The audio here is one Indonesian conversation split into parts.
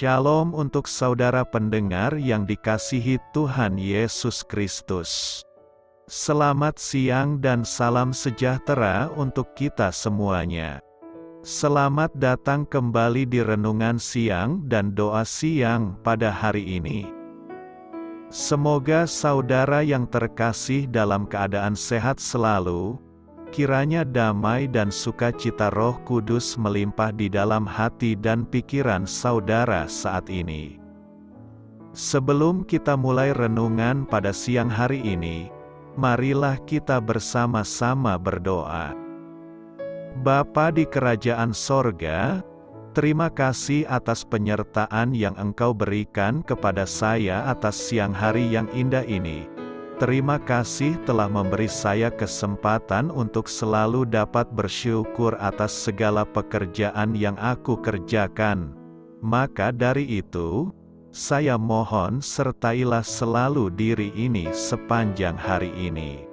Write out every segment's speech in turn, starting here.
Shalom untuk saudara pendengar yang dikasihi Tuhan Yesus Kristus. Selamat siang dan salam sejahtera untuk kita semuanya. Selamat datang kembali di renungan siang dan doa siang pada hari ini. Semoga saudara yang terkasih dalam keadaan sehat selalu. Kiranya damai dan sukacita Roh Kudus melimpah di dalam hati dan pikiran saudara saat ini. Sebelum kita mulai renungan pada siang hari ini, marilah kita bersama-sama berdoa. Bapa di kerajaan sorga, terima kasih atas penyertaan yang Engkau berikan kepada saya atas siang hari yang indah ini. Terima kasih telah memberi saya kesempatan untuk selalu dapat bersyukur atas segala pekerjaan yang aku kerjakan. Maka dari itu, saya mohon sertailah selalu diri ini sepanjang hari ini.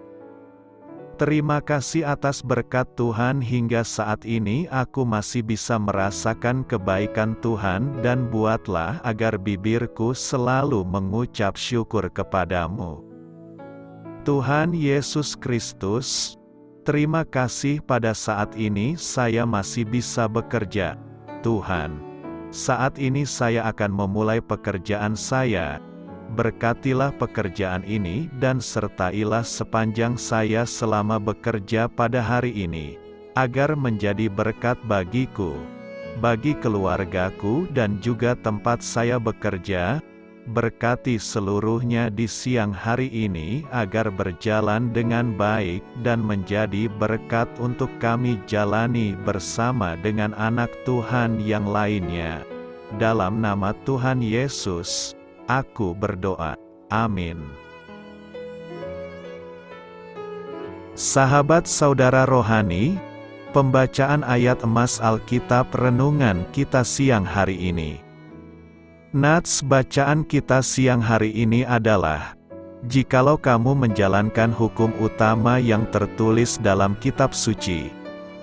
Terima kasih atas berkat Tuhan hingga saat ini aku masih bisa merasakan kebaikan Tuhan dan buatlah agar bibirku selalu mengucap syukur kepadamu. Tuhan Yesus Kristus, terima kasih pada saat ini saya masih bisa bekerja. Tuhan, saat ini saya akan memulai pekerjaan saya. Berkatilah pekerjaan ini dan sertailah sepanjang saya selama bekerja pada hari ini, agar menjadi berkat bagiku, bagi keluargaku dan juga tempat saya bekerja. Berkati seluruhnya di siang hari ini agar berjalan dengan baik dan menjadi berkat untuk kami jalani bersama dengan anak Tuhan yang lainnya. Dalam nama Tuhan Yesus, aku berdoa. Amin. Sahabat saudara rohani, pembacaan ayat emas Alkitab renungan kita siang hari ini. Nats bacaan kita siang hari ini adalah, jikalau kamu menjalankan hukum utama yang tertulis dalam kitab suci,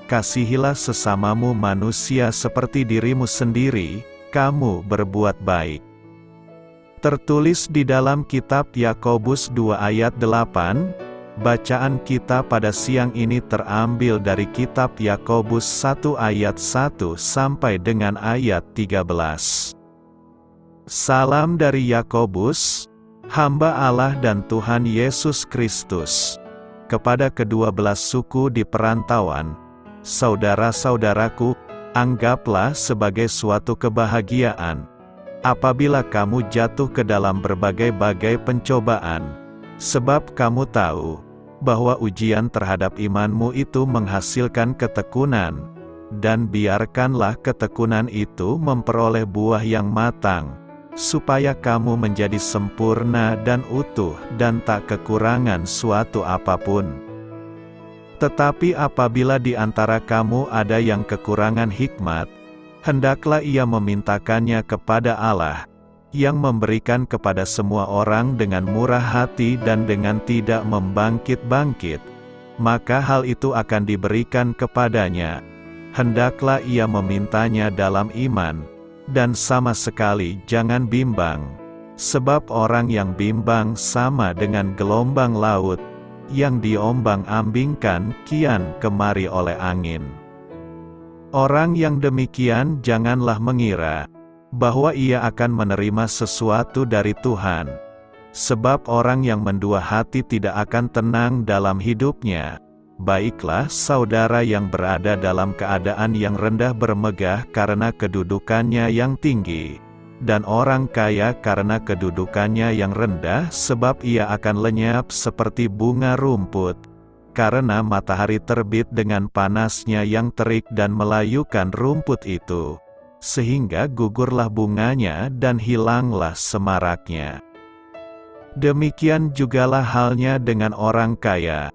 kasihilah sesamamu manusia seperti dirimu sendiri, kamu berbuat baik. Tertulis di dalam kitab Yakobus 2 ayat 8, bacaan kita pada siang ini terambil dari kitab Yakobus 1 ayat 1 sampai dengan ayat 13. Salam dari Yakobus, hamba Allah dan Tuhan Yesus Kristus. Kepada kedua belas suku di perantauan, saudara-saudaraku, anggaplah sebagai suatu kebahagiaan apabila kamu jatuh ke dalam berbagai-bagai pencobaan, sebab kamu tahu bahwa ujian terhadap imanmu itu menghasilkan ketekunan, dan biarkanlah ketekunan itu memperoleh buah yang matang, supaya kamu menjadi sempurna dan utuh dan tak kekurangan suatu apapun. Tetapi apabila di antara kamu ada yang kekurangan hikmat, hendaklah ia memintakannya kepada Allah, yang memberikan kepada semua orang dengan murah hati dan dengan tidak membangkit-bangkit, maka hal itu akan diberikan kepadanya. Hendaklah ia memintanya dalam iman, dan sama sekali jangan bimbang, sebab orang yang bimbang sama dengan gelombang laut, yang diombang-ambingkan kian kemari oleh angin. Orang yang demikian janganlah mengira bahwa ia akan menerima sesuatu dari Tuhan, sebab orang yang mendua hati tidak akan tenang dalam hidupnya. Baiklah saudara yang berada dalam keadaan yang rendah bermegah karena kedudukannya yang tinggi, dan orang kaya karena kedudukannya yang rendah sebab ia akan lenyap seperti bunga rumput, karena matahari terbit dengan panasnya yang terik dan melayukan rumput itu, sehingga gugurlah bunganya dan hilanglah semaraknya. Demikian jugalah halnya dengan orang kaya.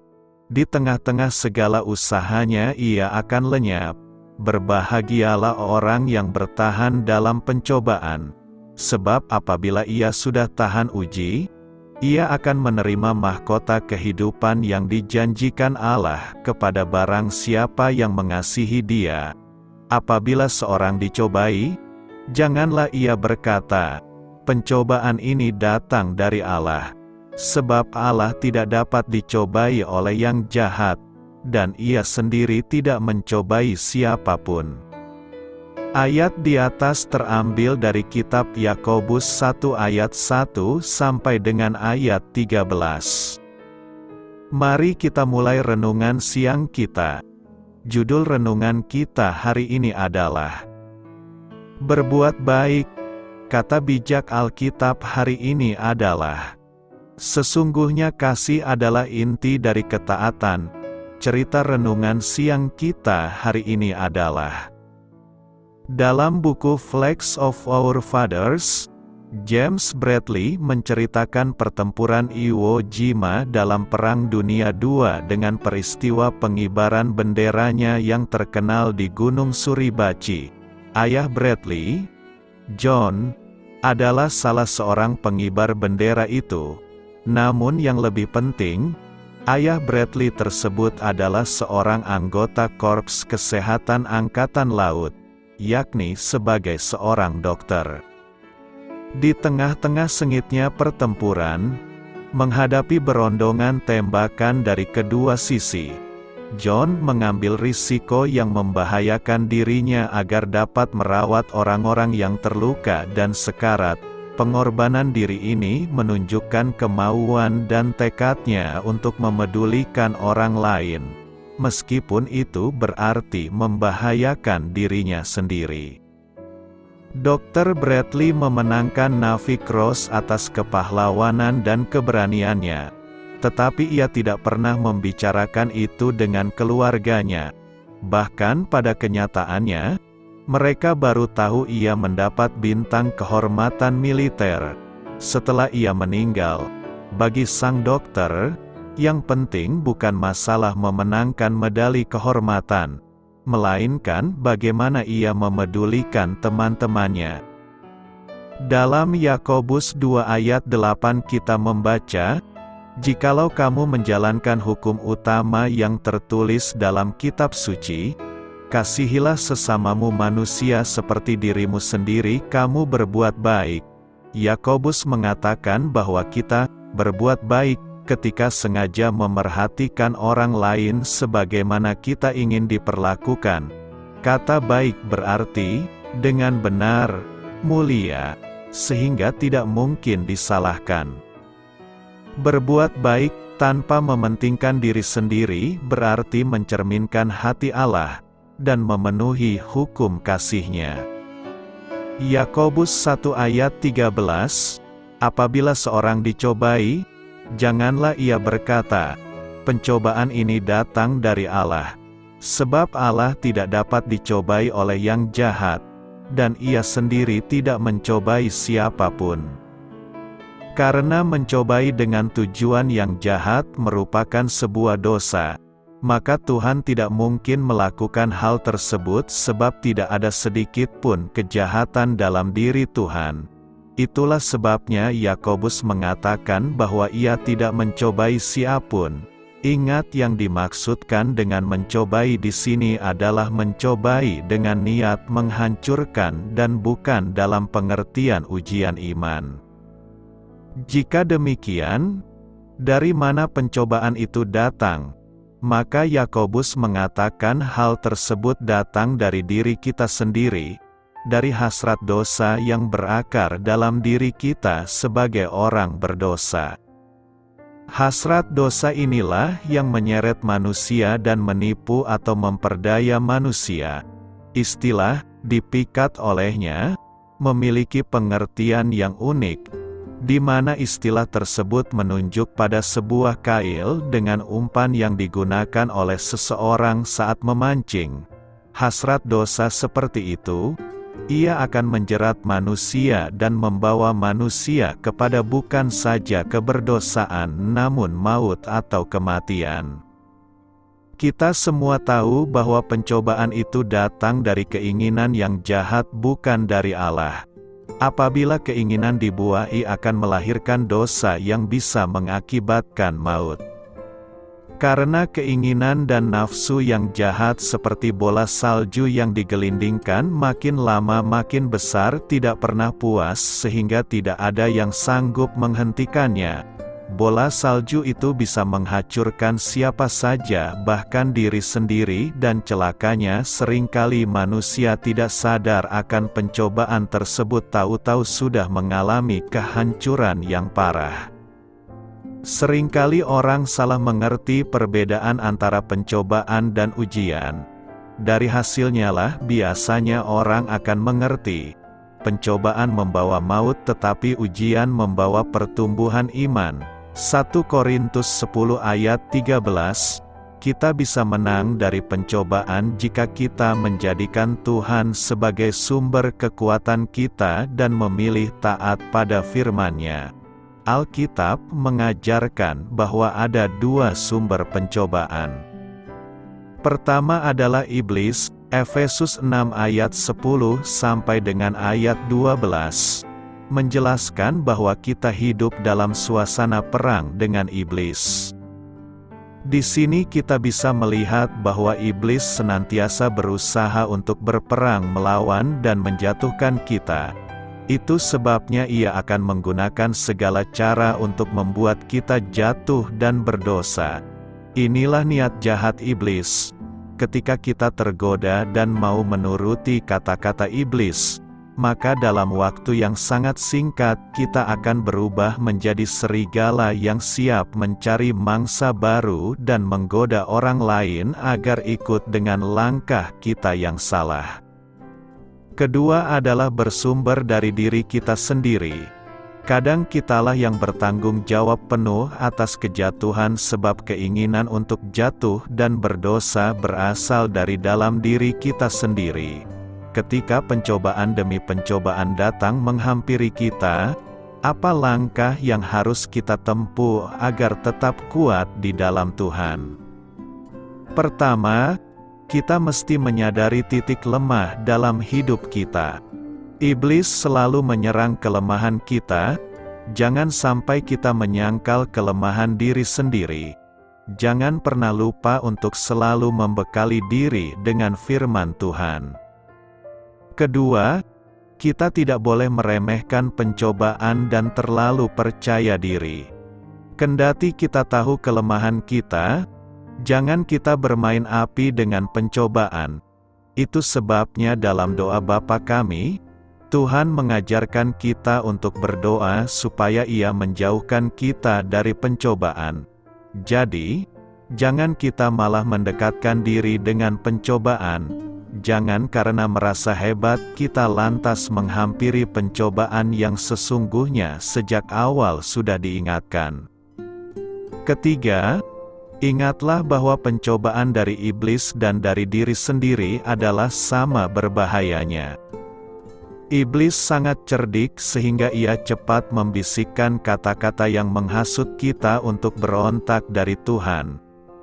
Di tengah-tengah segala usahanya ia akan lenyap. Berbahagialah orang yang bertahan dalam pencobaan, sebab apabila ia sudah tahan uji, ia akan menerima mahkota kehidupan yang dijanjikan Allah kepada barang siapa yang mengasihi Dia. Apabila seorang dicobai, Janganlah ia berkata, "Pencobaan ini datang dari Allah." Sebab Allah tidak dapat dicobai oleh yang jahat, dan ia sendiri tidak mencobai siapapun. Ayat di atas terambil dari kitab Yakobus 1 ayat 1 sampai dengan ayat 13. Mari kita mulai renungan siang kita. Judul renungan kita hari ini adalah Berbuat Baik. Kata bijak Alkitab hari ini adalah, sesungguhnya kasih adalah inti dari ketaatan. Cerita renungan siang kita hari ini adalah dalam buku Flags of Our Fathers. James Bradley menceritakan pertempuran Iwo Jima dalam Perang Dunia II dengan peristiwa pengibaran benderanya yang terkenal di Gunung Suribachi. Ayah Bradley, John, adalah salah seorang pengibar bendera itu. Namun yang lebih penting, ayah Bradley tersebut adalah seorang anggota Korps Kesehatan Angkatan Laut, yakni sebagai seorang dokter. Di tengah-tengah sengitnya pertempuran, menghadapi berondongan tembakan dari kedua sisi, John mengambil risiko yang membahayakan dirinya agar dapat merawat orang-orang yang terluka dan sekarat. Pengorbanan diri ini menunjukkan kemauan dan tekadnya untuk memedulikan orang lain, meskipun itu berarti membahayakan dirinya sendiri. Dr. Bradley memenangkan Navy Cross atas kepahlawanan dan keberaniannya, tetapi ia tidak pernah membicarakan itu dengan keluarganya. Bahkan pada kenyataannya, mereka baru tahu ia mendapat bintang kehormatan militer setelah ia meninggal. Bagi sang dokter, yang penting bukan masalah memenangkan medali kehormatan, melainkan bagaimana ia memedulikan teman-temannya. Dalam Yakobus 2 ayat 8 kita membaca, "Jikalau kamu menjalankan hukum utama yang tertulis dalam kitab suci, kasihilah sesamamu manusia seperti dirimu sendiri, kamu berbuat baik." Yakobus mengatakan bahwa kita berbuat baik ketika sengaja memerhatikan orang lain sebagaimana kita ingin diperlakukan. Kata baik berarti dengan benar, mulia, sehingga tidak mungkin disalahkan. Berbuat baik tanpa mementingkan diri sendiri berarti mencerminkan hati Allah dan memenuhi hukum kasih-Nya. Yakobus 1 ayat 13, apabila seorang dicobai, janganlah ia berkata, "Pencobaan ini datang dari Allah." Sebab Allah tidak dapat dicobai oleh yang jahat, dan ia sendiri tidak mencobai siapapun. Karena mencobai dengan tujuan yang jahat merupakan sebuah dosa, maka Tuhan tidak mungkin melakukan hal tersebut sebab tidak ada sedikit pun kejahatan dalam diri Tuhan. Itulah sebabnya Yakobus mengatakan bahwa ia tidak mencobai siapapun. Ingat, yang dimaksudkan dengan mencobai di sini adalah mencobai dengan niat menghancurkan dan bukan dalam pengertian ujian iman. Jika demikian, dari mana pencobaan itu datang? Maka Yakobus mengatakan hal tersebut datang dari diri kita sendiri, dari hasrat dosa yang berakar dalam diri kita sebagai orang berdosa. Hasrat dosa inilah yang menyeret manusia dan menipu atau memperdaya manusia. Istilah "dipikat olehnya" memiliki pengertian yang unik, di mana istilah tersebut menunjuk pada sebuah kail dengan umpan yang digunakan oleh seseorang saat memancing. Hasrat dosa seperti itu, ia akan menjerat manusia dan membawa manusia kepada bukan saja keberdosaan namun maut atau kematian. Kita semua tahu bahwa pencobaan itu datang dari keinginan yang jahat, bukan dari Allah. Apabila keinginan dibuahi akan melahirkan dosa yang bisa mengakibatkan maut. Karena keinginan dan nafsu yang jahat seperti bola salju yang digelindingkan makin lama makin besar, tidak pernah puas sehingga tidak ada yang sanggup menghentikannya. Bola salju itu bisa menghancurkan siapa saja, bahkan diri sendiri, dan celakanya seringkali manusia tidak sadar akan pencobaan tersebut, tahu-tahu sudah mengalami kehancuran yang parah. Seringkali orang salah mengerti perbedaan antara pencobaan dan ujian. Dari hasilnya lah biasanya orang akan mengerti. Pencobaan membawa maut tetapi ujian membawa pertumbuhan iman. 1 Korintus 10 ayat 13, kita bisa menang dari pencobaan jika kita menjadikan Tuhan sebagai sumber kekuatan kita dan memilih taat pada firman-Nya. Alkitab mengajarkan bahwa ada 2 sumber pencobaan. Pertama adalah iblis, Efesus 6 ayat 10 sampai dengan ayat 12, menjelaskan bahwa kita hidup dalam suasana perang dengan iblis. Di sini kita bisa melihat bahwa iblis senantiasa berusaha untuk berperang melawan dan menjatuhkan kita. Itu sebabnya ia akan menggunakan segala cara untuk membuat kita jatuh dan berdosa. Inilah niat jahat iblis. Ketika kita tergoda dan mau menuruti kata-kata iblis, maka dalam waktu yang sangat singkat kita akan berubah menjadi serigala yang siap mencari mangsa baru dan menggoda orang lain agar ikut dengan langkah kita yang salah. Kedua adalah bersumber dari diri kita sendiri. Kadang kitalah yang bertanggung jawab penuh atas kejatuhan sebab keinginan untuk jatuh dan berdosa berasal dari dalam diri kita sendiri. Ketika pencobaan demi pencobaan datang menghampiri kita, apa langkah yang harus kita tempuh agar tetap kuat di dalam Tuhan? Pertama, kita mesti menyadari titik lemah dalam hidup kita. Iblis selalu menyerang kelemahan kita. Jangan sampai kita menyangkal kelemahan diri sendiri. Jangan pernah lupa untuk selalu membekali diri dengan firman Tuhan. Kedua, kita tidak boleh meremehkan pencobaan dan terlalu percaya diri. Kendati kita tahu kelemahan kita, jangan kita bermain api dengan pencobaan. Itu sebabnya dalam doa Bapa kami, Tuhan mengajarkan kita untuk berdoa supaya Ia menjauhkan kita dari pencobaan. Jadi, jangan kita malah mendekatkan diri dengan pencobaan. Jangan karena merasa hebat kita lantas menghampiri pencobaan yang sesungguhnya sejak awal sudah diingatkan. Ketiga, ingatlah bahwa pencobaan dari iblis dan dari diri sendiri adalah sama berbahayanya. Iblis sangat cerdik sehingga ia cepat membisikkan kata-kata yang menghasut kita untuk berontak dari Tuhan.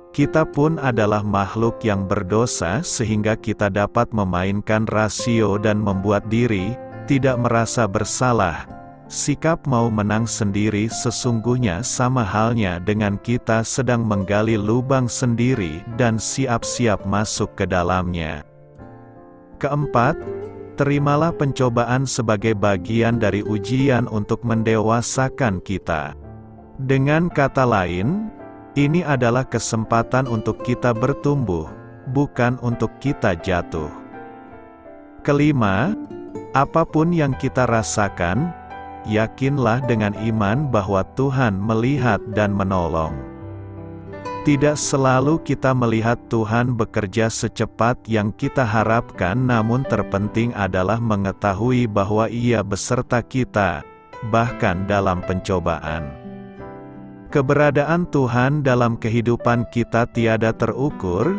Kita pun adalah makhluk yang berdosa sehingga kita dapat memainkan rasio dan membuat diri tidak merasa bersalah. Sikap mau menang sendiri sesungguhnya sama halnya dengan kita sedang menggali lubang sendiri dan siap-siap masuk ke dalamnya. Keempat, terimalah pencobaan sebagai bagian dari ujian untuk mendewasakan kita. Dengan kata lain, ini adalah kesempatan untuk kita bertumbuh, bukan untuk kita jatuh. Kelima, apapun yang kita rasakan, yakinlah dengan iman bahwa Tuhan melihat dan menolong. Tidak selalu kita melihat Tuhan bekerja secepat yang kita harapkan, namun terpenting adalah mengetahui bahwa Ia beserta kita, bahkan dalam pencobaan. Keberadaan Tuhan dalam kehidupan kita tiada terukur.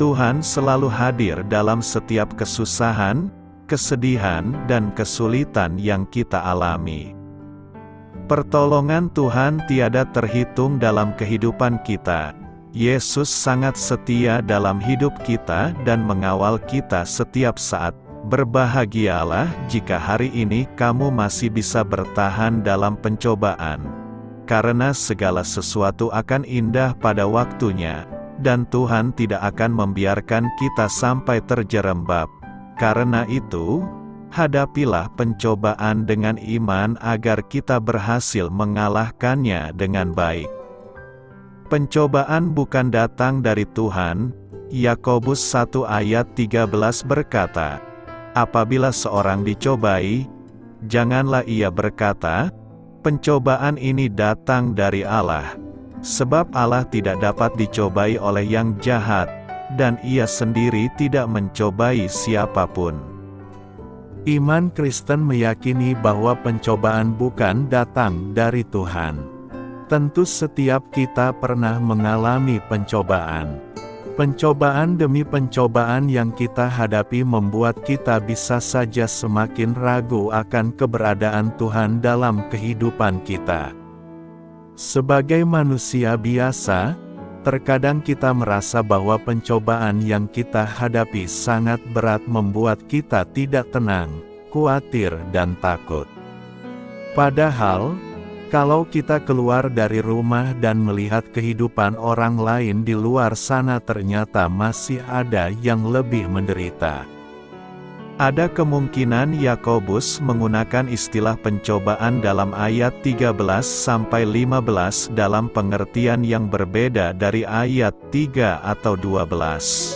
Tuhan selalu hadir dalam setiap kesusahan, kesedihan, dan kesulitan yang kita alami. Pertolongan Tuhan tiada terhitung dalam kehidupan kita. Yesus sangat setia dalam hidup kita dan mengawal kita setiap saat. Berbahagialah jika hari ini kamu masih bisa bertahan dalam pencobaan. karena segala sesuatu akan indah pada waktunya, dan Tuhan tidak akan membiarkan kita sampai terjerembab. Karena itu, hadapilah pencobaan dengan iman agar kita berhasil mengalahkannya dengan baik. Pencobaan bukan datang dari Tuhan. Yakobus 1 ayat 13 berkata, apabila seorang dicobai, janganlah ia berkata, pencobaan ini datang dari Allah. Sebab Allah tidak dapat dicobai oleh yang jahat, dan ia sendiri tidak mencobai siapapun. Iman Kristen meyakini bahwa pencobaan bukan datang dari Tuhan. Tentu setiap kita pernah mengalami pencobaan. Pencobaan demi pencobaan yang kita hadapi membuat kita bisa saja semakin ragu akan keberadaan Tuhan dalam kehidupan kita. Sebagai manusia biasa, terkadang kita merasa bahwa pencobaan yang kita hadapi sangat berat membuat kita tidak tenang, khawatir dan takut. Padahal, kalau kita keluar dari rumah dan melihat kehidupan orang lain di luar sana ternyata masih ada yang lebih menderita. Ada kemungkinan Yakobus menggunakan istilah pencobaan dalam ayat 13-15 dalam pengertian yang berbeda dari ayat 3 atau 12.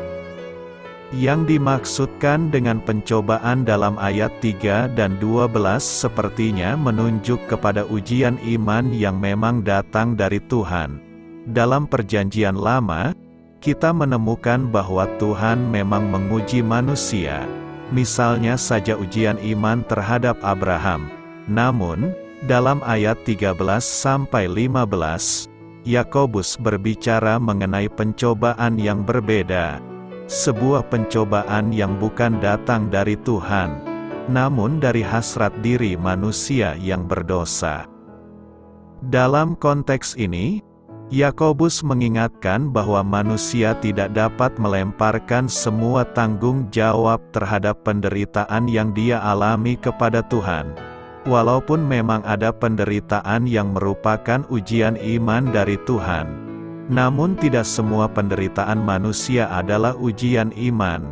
Yang dimaksudkan dengan pencobaan dalam ayat 3 dan 12 sepertinya menunjuk kepada ujian iman yang memang datang dari Tuhan. Dalam Perjanjian Lama, kita menemukan bahwa Tuhan memang menguji manusia. Misalnya saja ujian iman terhadap Abraham. Namun, dalam ayat 13-15, Yakobus berbicara mengenai pencobaan yang berbeda. Sebuah pencobaan yang bukan datang dari Tuhan, namun dari hasrat diri manusia yang berdosa. Dalam konteks ini, Yakobus mengingatkan bahwa manusia tidak dapat melemparkan semua tanggung jawab terhadap penderitaan yang dia alami kepada Tuhan. Walaupun memang ada penderitaan yang merupakan ujian iman dari Tuhan, namun tidak semua penderitaan manusia adalah ujian iman.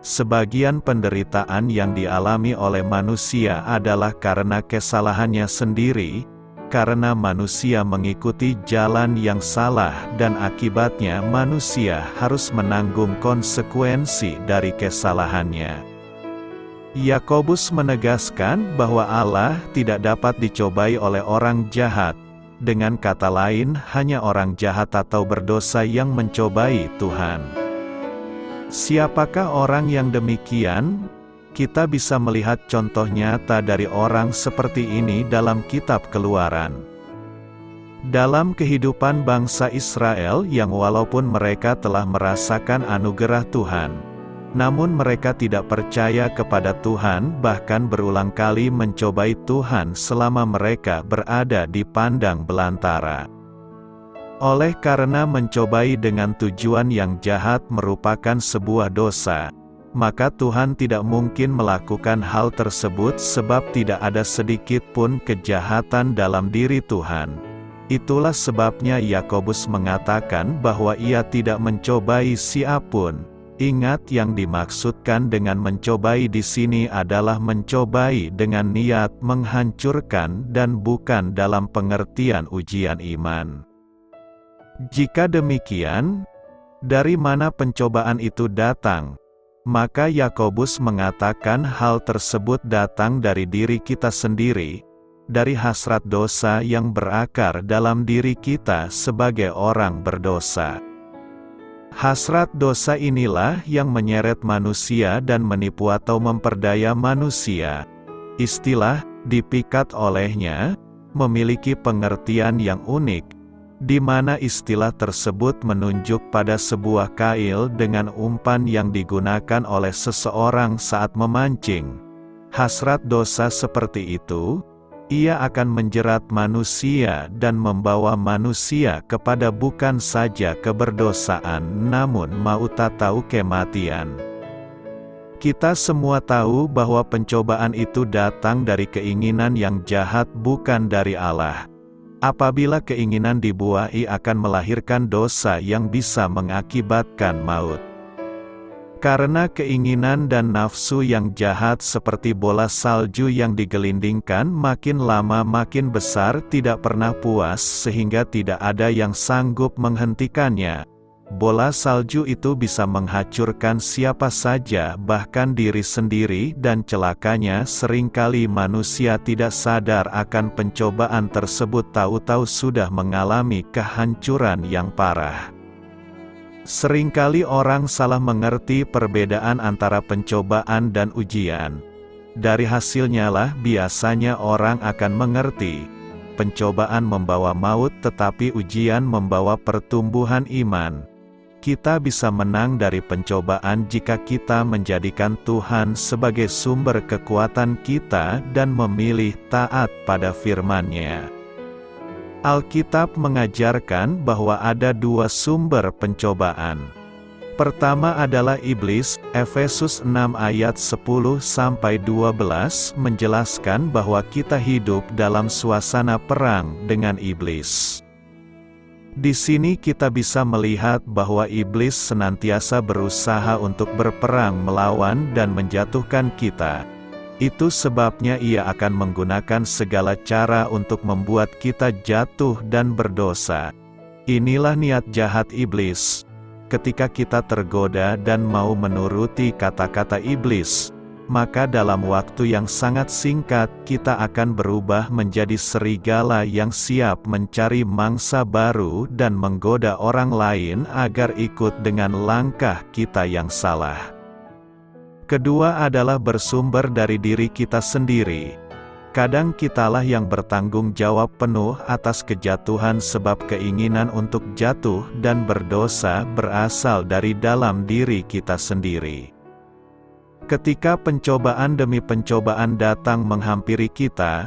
Sebagian penderitaan yang dialami oleh manusia adalah karena kesalahannya sendiri, karena manusia mengikuti jalan yang salah dan akibatnya manusia harus menanggung konsekuensi dari kesalahannya. Yakobus menegaskan bahwa Allah tidak dapat dicobai oleh orang jahat. Dengan kata lain, hanya orang jahat atau berdosa yang mencobai Tuhan. Siapakah orang yang demikian? Kita bisa melihat contoh nyata dari orang seperti ini dalam kitab Keluaran. Dalam kehidupan bangsa Israel yang walaupun mereka telah merasakan anugerah Tuhan, namun mereka tidak percaya kepada Tuhan, bahkan berulang kali mencobai Tuhan selama mereka berada di padang belantara. Oleh karena mencobai dengan tujuan yang jahat merupakan sebuah dosa, maka Tuhan tidak mungkin melakukan hal tersebut sebab tidak ada sedikit pun kejahatan dalam diri Tuhan. Itulah sebabnya Yakobus mengatakan bahwa ia tidak mencobai siapapun. Ingat, yang dimaksudkan dengan mencobai di sini adalah mencobai dengan niat menghancurkan dan bukan dalam pengertian ujian iman. Jika demikian, dari mana pencobaan itu datang? Maka Yakobus mengatakan hal tersebut datang dari diri kita sendiri, dari hasrat dosa yang berakar dalam diri kita sebagai orang berdosa. Hasrat dosa inilah yang menyeret manusia dan menipu atau memperdaya manusia. Istilah "dipikat olehnya" memiliki pengertian yang unik, di mana istilah tersebut menunjuk pada sebuah kail dengan umpan yang digunakan oleh seseorang saat memancing. Hasrat dosa seperti itu, ia akan menjerat manusia dan membawa manusia kepada bukan saja keberdosaan namun maut atau kematian. Kita semua tahu bahwa pencobaan itu datang dari keinginan yang jahat, bukan dari Allah. Apabila keinginan dibuai akan melahirkan dosa yang bisa mengakibatkan maut. Karena keinginan dan nafsu yang jahat seperti bola salju yang digelindingkan makin lama makin besar tidak pernah puas sehingga tidak ada yang sanggup menghentikannya. Bola salju itu bisa menghancurkan siapa saja bahkan diri sendiri dan celakanya seringkali manusia tidak sadar akan pencobaan tersebut tahu-tahu sudah mengalami kehancuran yang parah. Seringkali orang salah mengerti perbedaan antara pencobaan dan ujian. Dari hasilnya lah biasanya orang akan mengerti. Pencobaan membawa maut tetapi ujian membawa pertumbuhan iman. Kita bisa menang dari pencobaan jika kita menjadikan Tuhan sebagai sumber kekuatan kita dan memilih taat pada firman-Nya. Alkitab mengajarkan bahwa ada dua sumber pencobaan. Pertama adalah iblis. Efesus 6 ayat 10-12 menjelaskan bahwa kita hidup dalam suasana perang dengan iblis. Di sini kita bisa melihat bahwa iblis senantiasa berusaha untuk berperang melawan dan menjatuhkan kita. Itu sebabnya ia akan menggunakan segala cara untuk membuat kita jatuh dan berdosa. Inilah niat jahat iblis. Ketika kita tergoda dan mau menuruti kata-kata iblis, maka dalam waktu yang sangat singkat kita akan berubah menjadi serigala yang siap mencari mangsa baru dan menggoda orang lain agar ikut dengan langkah kita yang salah. Kedua adalah bersumber dari diri kita sendiri. Kadang kitalah yang bertanggung jawab penuh atas kejatuhan sebab keinginan untuk jatuh dan berdosa berasal dari dalam diri kita sendiri. Ketika pencobaan demi pencobaan datang menghampiri kita,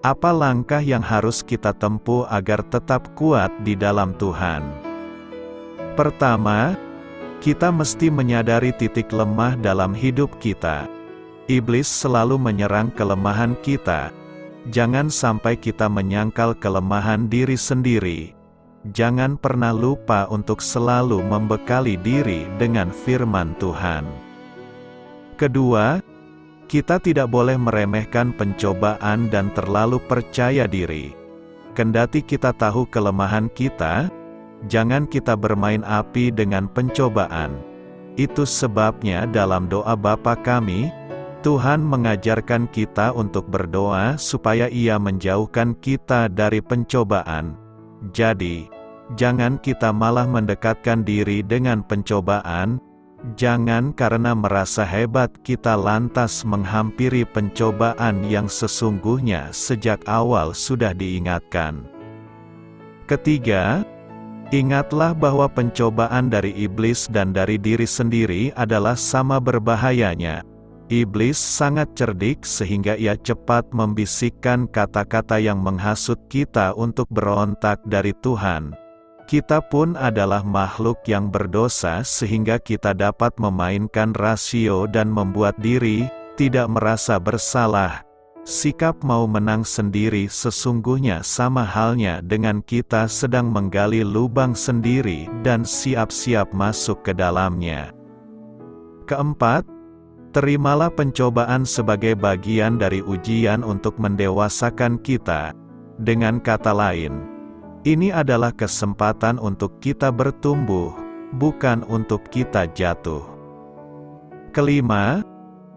apa langkah yang harus kita tempuh agar tetap kuat di dalam Tuhan? Pertama, kita mesti menyadari titik lemah dalam hidup kita. Iblis selalu menyerang kelemahan kita. Jangan sampai kita menyangkal kelemahan diri sendiri. Jangan pernah lupa untuk selalu membekali diri dengan firman Tuhan. Kedua, kita tidak boleh meremehkan pencobaan dan terlalu percaya diri. Kendati kita tahu kelemahan kita, jangan kita bermain api dengan pencobaan. Itu sebabnya dalam doa Bapa kami, Tuhan mengajarkan kita untuk berdoa supaya Ia menjauhkan kita dari pencobaan. Jadi, jangan kita malah mendekatkan diri dengan pencobaan. Jangan karena merasa hebat kita lantas menghampiri pencobaan yang sesungguhnya sejak awal sudah diingatkan. Ketiga, ingatlah bahwa pencobaan dari iblis dan dari diri sendiri adalah sama berbahayanya. Iblis sangat cerdik sehingga ia cepat membisikkan kata-kata yang menghasut kita untuk berontak dari Tuhan. Kita pun adalah makhluk yang berdosa sehingga kita dapat memainkan rasio dan membuat diri tidak merasa bersalah. Sikap mau menang sendiri sesungguhnya sama halnya dengan kita sedang menggali lubang sendiri dan siap-siap masuk ke dalamnya. Keempat, terimalah pencobaan sebagai bagian dari ujian untuk mendewasakan kita. Dengan kata lain, ini adalah kesempatan untuk kita bertumbuh, bukan untuk kita jatuh. Kelima,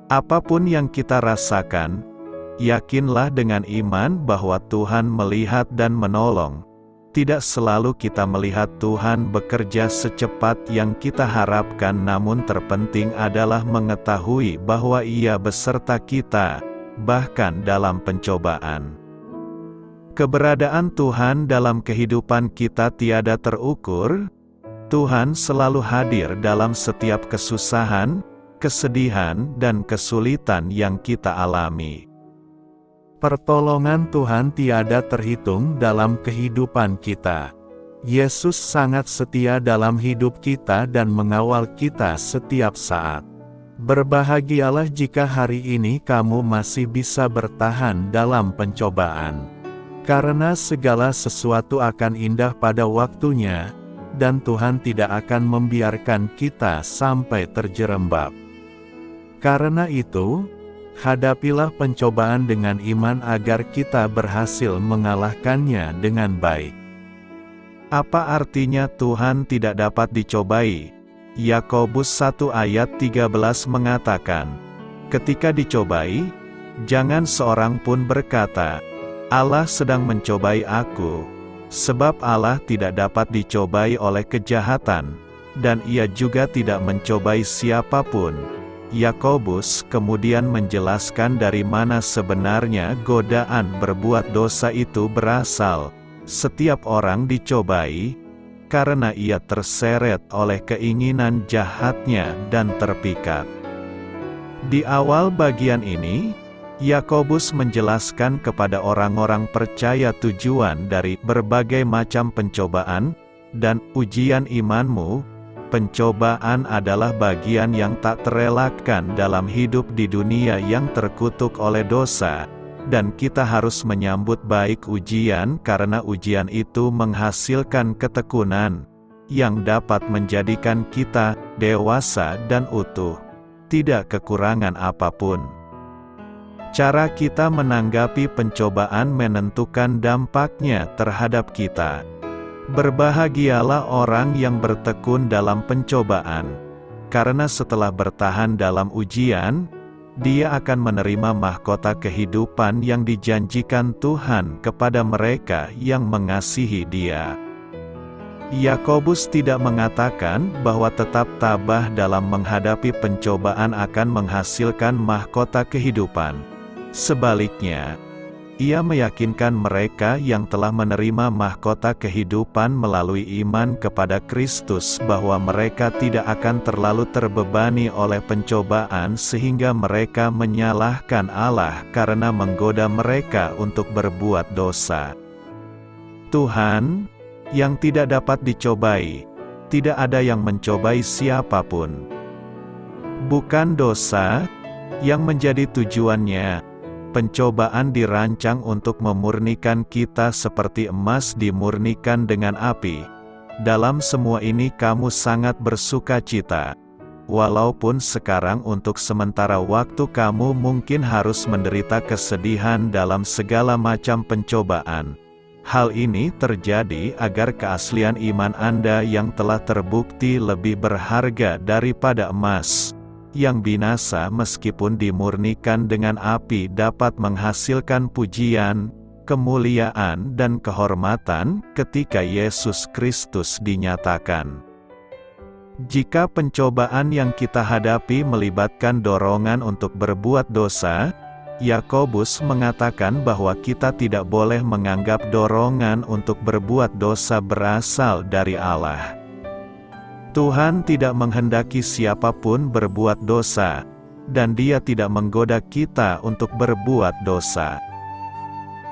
apapun yang kita rasakan, yakinlah dengan iman bahwa Tuhan melihat dan menolong. Tidak selalu kita melihat Tuhan bekerja secepat yang kita harapkan, namun terpenting adalah mengetahui bahwa Ia beserta kita, bahkan dalam pencobaan. Keberadaan Tuhan dalam kehidupan kita tiada terukur. Tuhan selalu hadir dalam setiap kesusahan, kesedihan, dan kesulitan yang kita alami. Pertolongan Tuhan tiada terhitung dalam kehidupan kita. Yesus sangat setia dalam hidup kita dan mengawal kita setiap saat. Berbahagialah jika hari ini kamu masih bisa bertahan dalam pencobaan. Karena segala sesuatu akan indah pada waktunya, dan Tuhan tidak akan membiarkan kita sampai terjerembab. Karena itu, hadapilah pencobaan dengan iman agar kita berhasil mengalahkannya dengan baik. Apa artinya Tuhan tidak dapat dicobai? Yakobus 1 ayat 13 mengatakan, ketika dicobai, jangan seorang pun berkata, Allah sedang mencobai aku, sebab Allah tidak dapat dicobai oleh kejahatan, dan ia juga tidak mencobai siapapun. Yakobus kemudian menjelaskan dari mana sebenarnya godaan berbuat dosa itu berasal. Setiap orang dicobai, karena ia terseret oleh keinginan jahatnya dan terpikat. Di awal bagian ini, Yakobus menjelaskan kepada orang-orang percaya tujuan dari berbagai macam pencobaan dan ujian imanmu. Pencobaan adalah bagian yang tak terelakkan dalam hidup di dunia yang terkutuk oleh dosa, dan kita harus menyambut baik ujian karena ujian itu menghasilkan ketekunan yang dapat menjadikan kita dewasa dan utuh, tidak kekurangan apapun. Cara kita menanggapi pencobaan menentukan dampaknya terhadap kita. Berbahagialah orang yang bertekun dalam pencobaan, karena setelah bertahan dalam ujian, dia akan menerima mahkota kehidupan yang dijanjikan Tuhan kepada mereka yang mengasihi Dia. Yakobus tidak mengatakan bahwa tetap tabah dalam menghadapi pencobaan akan menghasilkan mahkota kehidupan. Sebaliknya, ia meyakinkan mereka yang telah menerima mahkota kehidupan melalui iman kepada Kristus bahwa mereka tidak akan terlalu terbebani oleh pencobaan sehingga mereka menyalahkan Allah karena menggoda mereka untuk berbuat dosa. Tuhan, yang tidak dapat dicobai, tidak ada yang mencobai siapapun. Bukan dosa yang menjadi tujuannya. Pencobaan dirancang untuk memurnikan kita seperti emas dimurnikan dengan api. Dalam semua ini kamu sangat bersukacita. Walaupun sekarang untuk sementara waktu kamu mungkin harus menderita kesedihan dalam segala macam pencobaan. Hal ini terjadi agar keaslian iman Anda yang telah terbukti lebih berharga daripada emas yang binasa meskipun dimurnikan dengan api dapat menghasilkan pujian, kemuliaan dan kehormatan ketika Yesus Kristus dinyatakan. Jika pencobaan yang kita hadapi melibatkan dorongan untuk berbuat dosa, Yakobus mengatakan bahwa kita tidak boleh menganggap dorongan untuk berbuat dosa berasal dari Allah. Tuhan tidak menghendaki siapapun berbuat dosa, dan Dia tidak menggoda kita untuk berbuat dosa.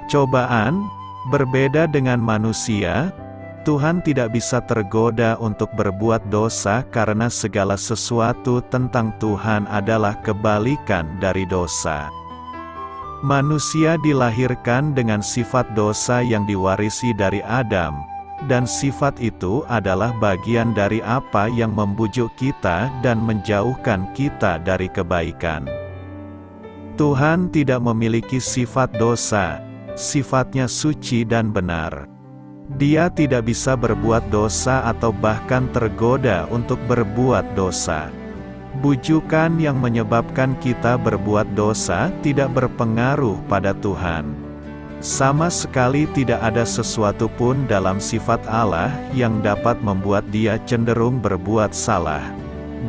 Cobaan, berbeda dengan manusia, Tuhan tidak bisa tergoda untuk berbuat dosa karena segala sesuatu tentang Tuhan adalah kebalikan dari dosa. Manusia dilahirkan dengan sifat dosa yang diwarisi dari Adam, dan sifat itu adalah bagian dari apa yang membujuk kita dan menjauhkan kita dari kebaikan. Tuhan tidak memiliki sifat dosa, sifatnya suci dan benar. Dia tidak bisa berbuat dosa atau bahkan tergoda untuk berbuat dosa. Bujukan yang menyebabkan kita berbuat dosa tidak berpengaruh pada Tuhan. Sama sekali tidak ada sesuatu pun dalam sifat Allah yang dapat membuat Dia cenderung berbuat salah,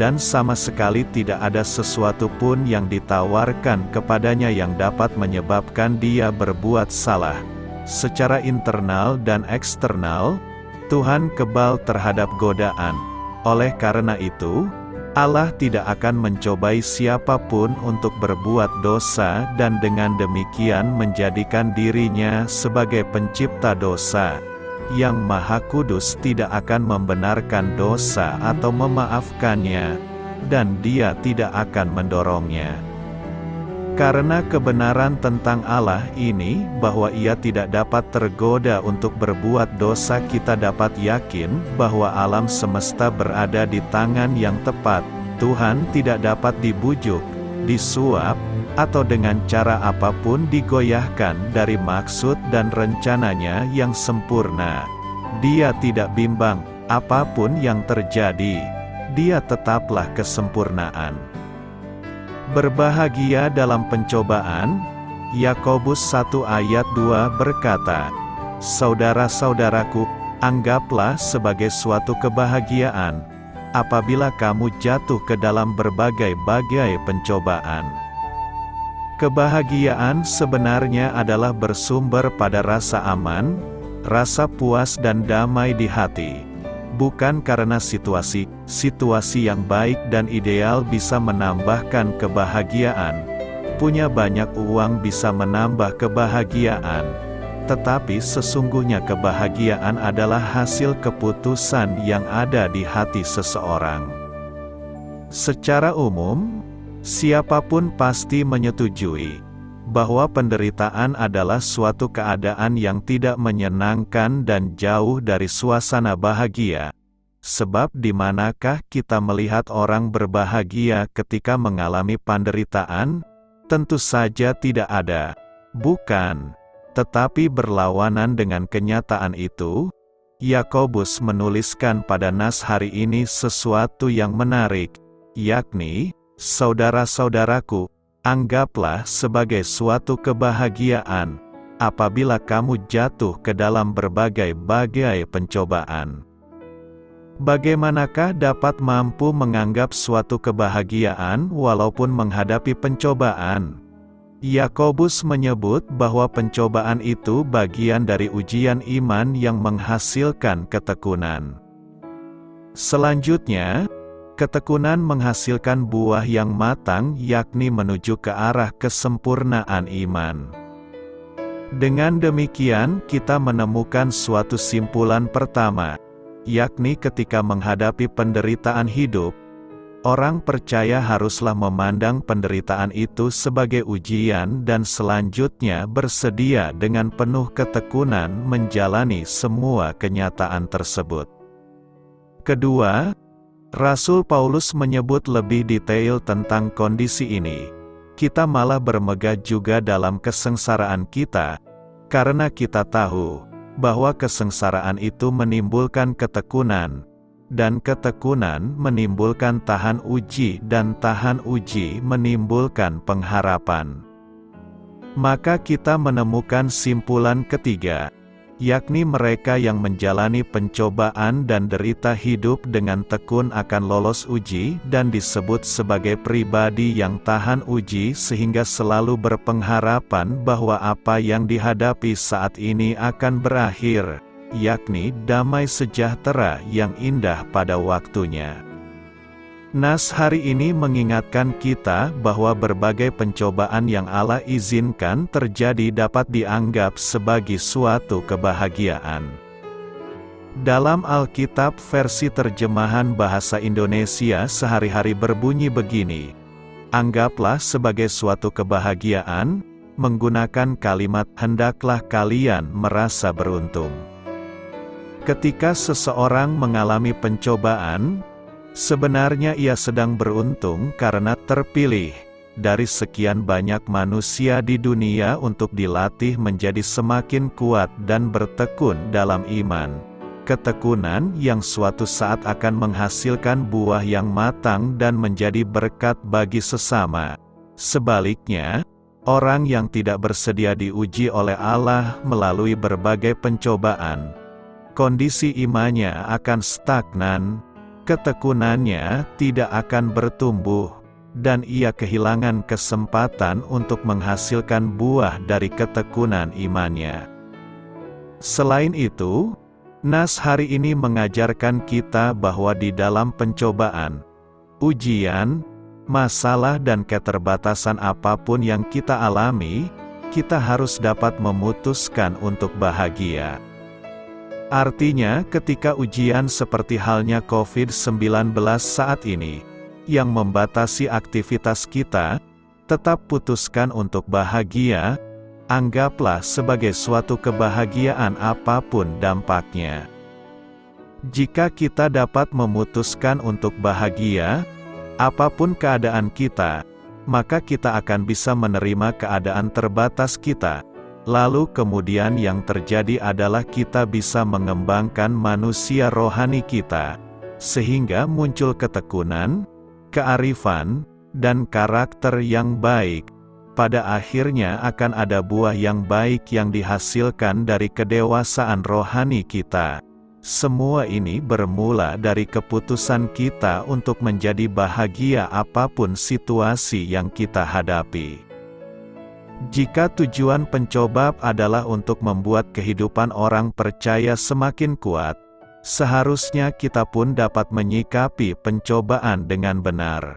dan sama sekali tidak ada sesuatu pun yang ditawarkan kepadanya yang dapat menyebabkan Dia berbuat salah. Secara internal dan eksternal, Tuhan kebal terhadap godaan. Oleh karena itu, Allah tidak akan mencobai siapapun untuk berbuat dosa dan dengan demikian menjadikan dirinya sebagai pencipta dosa, yang Maha Kudus tidak akan membenarkan dosa atau memaafkannya, dan Dia tidak akan mendorongnya. Karena kebenaran tentang Allah ini, bahwa Ia tidak dapat tergoda untuk berbuat dosa, kita dapat yakin bahwa alam semesta berada di tangan yang tepat. Tuhan tidak dapat dibujuk, disuap, atau dengan cara apapun digoyahkan dari maksud dan rencananya yang sempurna. Dia tidak bimbang, apapun yang terjadi, Dia tetaplah kesempurnaan. Berbahagia dalam pencobaan. Yakobus 1 ayat 2 berkata, "Saudara-saudaraku, anggaplah sebagai suatu kebahagiaan apabila kamu jatuh ke dalam berbagai-bagai pencobaan." Kebahagiaan sebenarnya adalah bersumber pada rasa aman, rasa puas dan damai di hati. Bukan karena situasi yang baik dan ideal bisa menambahkan kebahagiaan. Punya banyak uang bisa menambah kebahagiaan. Tetapi sesungguhnya kebahagiaan adalah hasil keputusan yang ada di hati seseorang. Secara umum, siapapun pasti menyetujui bahwa penderitaan adalah suatu keadaan yang tidak menyenangkan dan jauh dari suasana bahagia. Sebab di manakah kita melihat orang berbahagia ketika mengalami penderitaan? Tentu saja tidak ada. Bukan. Tetapi berlawanan dengan kenyataan itu, Yakobus menuliskan pada nas hari ini sesuatu yang menarik, yakni, "Saudara-saudaraku, anggaplah sebagai suatu kebahagiaan apabila kamu jatuh ke dalam berbagai-bagai pencobaan." Bagaimanakah dapat mampu menganggap suatu kebahagiaan walaupun menghadapi pencobaan? Yakobus menyebut bahwa pencobaan itu bagian dari ujian iman yang menghasilkan ketekunan. Selanjutnya, ketekunan menghasilkan buah yang matang, yakni menuju ke arah kesempurnaan iman. Dengan demikian, kita menemukan suatu simpulan pertama, yakni ketika menghadapi penderitaan hidup, orang percaya haruslah memandang penderitaan itu sebagai ujian dan selanjutnya bersedia dengan penuh ketekunan menjalani semua kenyataan tersebut. Kedua, Rasul Paulus menyebut lebih detail tentang kondisi ini. Kita malah bermegah juga dalam kesengsaraan kita, karena kita tahu bahwa kesengsaraan itu menimbulkan ketekunan, dan ketekunan menimbulkan tahan uji, dan tahan uji menimbulkan pengharapan. Maka kita menemukan simpulan ketiga, yakni mereka yang menjalani pencobaan dan derita hidup dengan tekun akan lolos uji dan disebut sebagai pribadi yang tahan uji sehingga selalu berpengharapan bahwa apa yang dihadapi saat ini akan berakhir, yakni damai sejahtera yang indah pada waktunya. Nas hari ini mengingatkan kita bahwa berbagai pencobaan yang Allah izinkan terjadi dapat dianggap sebagai suatu kebahagiaan. Dalam Alkitab versi terjemahan bahasa Indonesia sehari-hari berbunyi begini, "Anggaplah sebagai suatu kebahagiaan," menggunakan kalimat "hendaklah kalian merasa beruntung." Ketika seseorang mengalami pencobaan, sebenarnya ia sedang beruntung karena terpilih dari sekian banyak manusia di dunia untuk dilatih menjadi semakin kuat dan bertekun dalam iman. Ketekunan yang suatu saat akan menghasilkan buah yang matang dan menjadi berkat bagi sesama. Sebaliknya, orang yang tidak bersedia diuji oleh Allah melalui berbagai pencobaan, kondisi imannya akan stagnan, ketekunannya tidak akan bertumbuh, dan ia kehilangan kesempatan untuk menghasilkan buah dari ketekunan imannya. Selain itu, nas hari ini mengajarkan kita bahwa di dalam pencobaan, ujian, masalah dan keterbatasan apapun yang kita alami, kita harus dapat memutuskan untuk bahagia. Artinya ketika ujian seperti halnya COVID-19 saat ini, yang membatasi aktivitas kita, tetap putuskan untuk bahagia, anggaplah sebagai suatu kebahagiaan apapun dampaknya. Jika kita dapat memutuskan untuk bahagia, apapun keadaan kita, maka kita akan bisa menerima keadaan terbatas kita. Lalu kemudian yang terjadi adalah kita bisa mengembangkan manusia rohani kita, sehingga muncul ketekunan, kearifan, dan karakter yang baik. Pada akhirnya akan ada buah yang baik yang dihasilkan dari kedewasaan rohani kita. Semua ini bermula dari keputusan kita untuk menjadi bahagia apapun situasi yang kita hadapi. Jika tujuan pencoba adalah untuk membuat kehidupan orang percaya semakin kuat, seharusnya kita pun dapat menyikapi pencobaan dengan benar.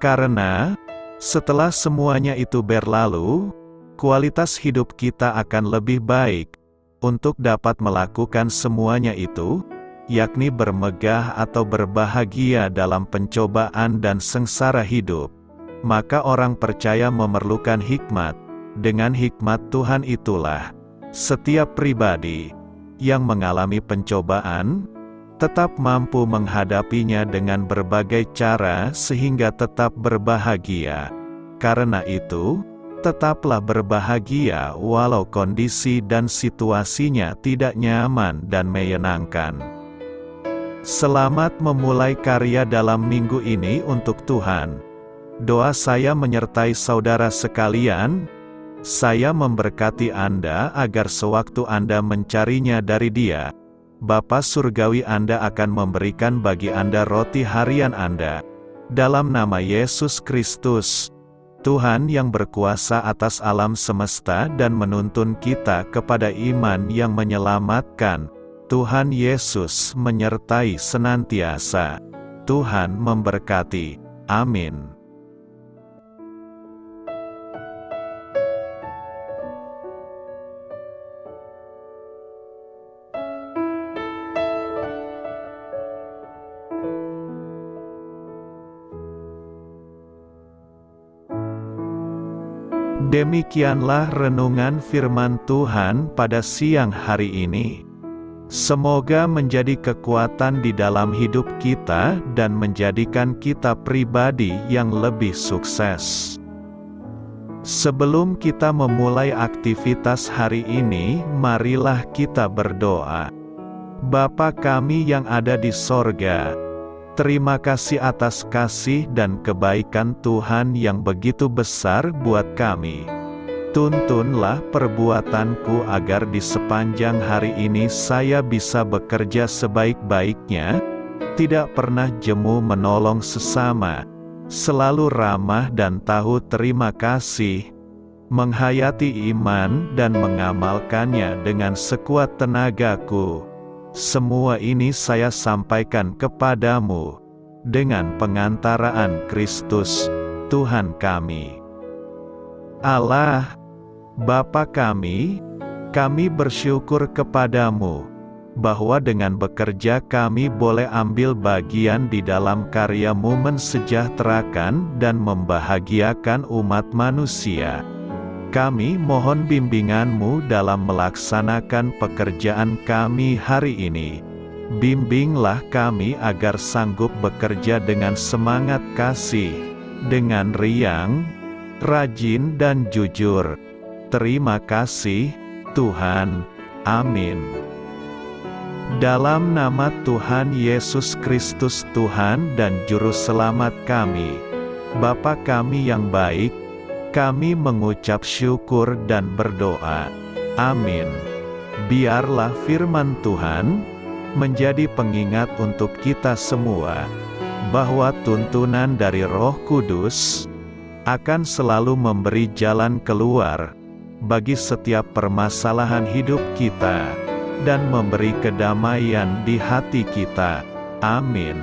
Karena, setelah semuanya itu berlalu, kualitas hidup kita akan lebih baik, untuk dapat melakukan semuanya itu, yakni bermegah atau berbahagia dalam pencobaan dan sengsara hidup. Maka orang percaya memerlukan hikmat. Dengan hikmat Tuhan itulah, setiap pribadi yang mengalami pencobaan, tetap mampu menghadapinya dengan berbagai cara sehingga tetap berbahagia. Karena itu, tetaplah berbahagia walau kondisi dan situasinya tidak nyaman dan menyenangkan. Selamat memulai karya dalam minggu ini untuk Tuhan. Doa saya menyertai saudara sekalian. Saya memberkati Anda agar sewaktu Anda mencarinya dari Dia, Bapa Surgawi Anda akan memberikan bagi Anda roti harian Anda. Dalam nama Yesus Kristus, Tuhan yang berkuasa atas alam semesta dan menuntun kita kepada iman yang menyelamatkan, Tuhan Yesus menyertai senantiasa. Tuhan memberkati. Amin. Demikianlah renungan firman Tuhan pada siang hari ini. Semoga menjadi kekuatan di dalam hidup kita dan menjadikan kita pribadi yang lebih sukses. Sebelum kita memulai aktivitas hari ini, marilah kita berdoa. Bapa kami yang ada di sorga, terima kasih atas kasih dan kebaikan Tuhan yang begitu besar buat kami. Tuntunlah perbuatanku agar di sepanjang hari ini saya bisa bekerja sebaik-baiknya, tidak pernah jemu menolong sesama, selalu ramah dan tahu terima kasih, menghayati iman dan mengamalkannya dengan sekuat tenagaku. Semua ini saya sampaikan kepadamu, dengan pengantaraan Kristus, Tuhan kami. Allah, Bapa kami bersyukur kepadamu, bahwa dengan bekerja kami boleh ambil bagian di dalam karya-Mu mensejahterakan dan membahagiakan umat manusia. Kami mohon bimbingan-Mu dalam melaksanakan pekerjaan kami hari ini. Bimbinglah kami agar sanggup bekerja dengan semangat kasih, dengan riang, rajin dan jujur. Terima kasih, Tuhan. Amin. Dalam nama Tuhan Yesus Kristus Tuhan dan Juru Selamat kami, Bapa kami yang baik, kami mengucap syukur dan berdoa. Amin. Biarlah firman Tuhan menjadi pengingat untuk kita semua, bahwa tuntunan dari Roh Kudus akan selalu memberi jalan keluar bagi setiap permasalahan hidup kita, dan memberi kedamaian di hati kita. Amin.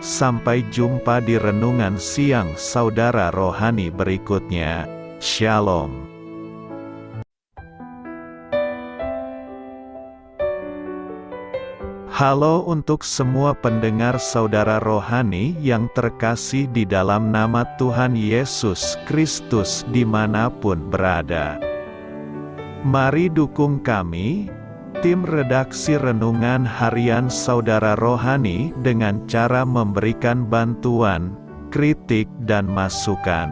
Sampai jumpa di renungan siang saudara rohani berikutnya. Shalom. Halo untuk semua pendengar saudara rohani yang terkasih di dalam nama Tuhan Yesus Kristus dimanapun berada. Mari dukung kami, tim redaksi Renungan Harian Saudara Rohani dengan cara memberikan bantuan, kritik dan masukan.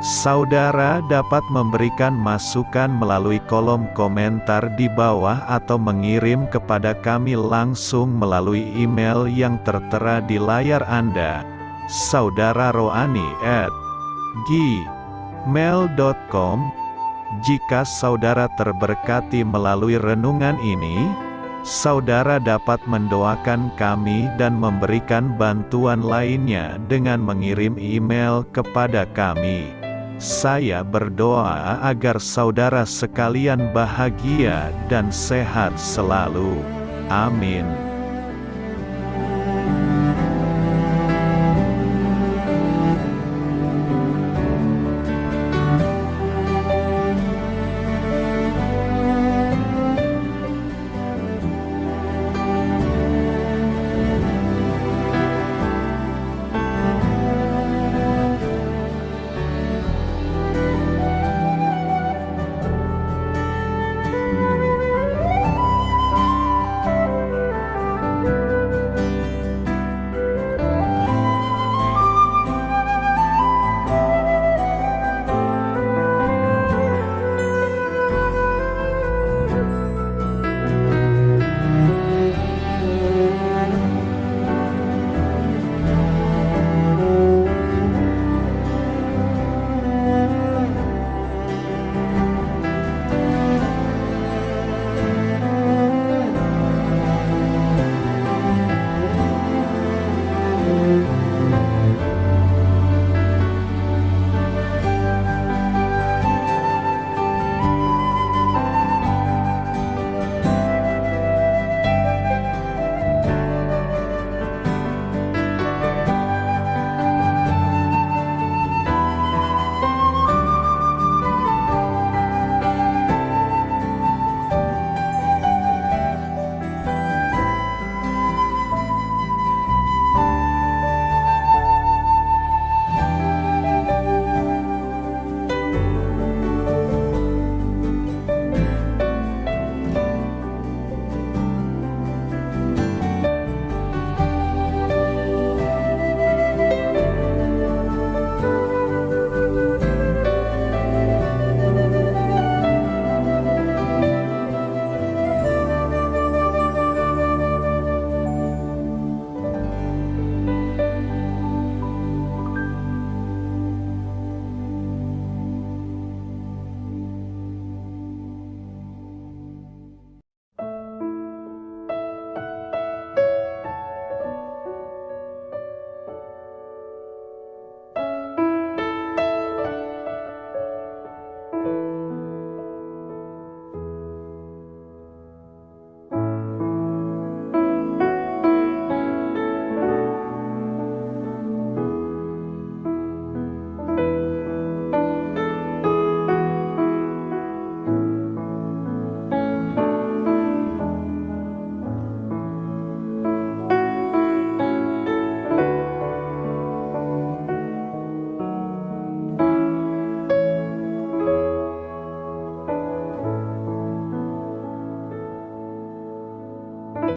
Saudara dapat memberikan masukan melalui kolom komentar di bawah atau mengirim kepada kami langsung melalui email yang tertera di layar Anda, saudararohani@gmail.com. Jika saudara terberkati melalui renungan ini, saudara dapat mendoakan kami dan memberikan bantuan lainnya dengan mengirim email kepada kami. Saya berdoa agar saudara sekalian bahagia dan sehat selalu. Amin.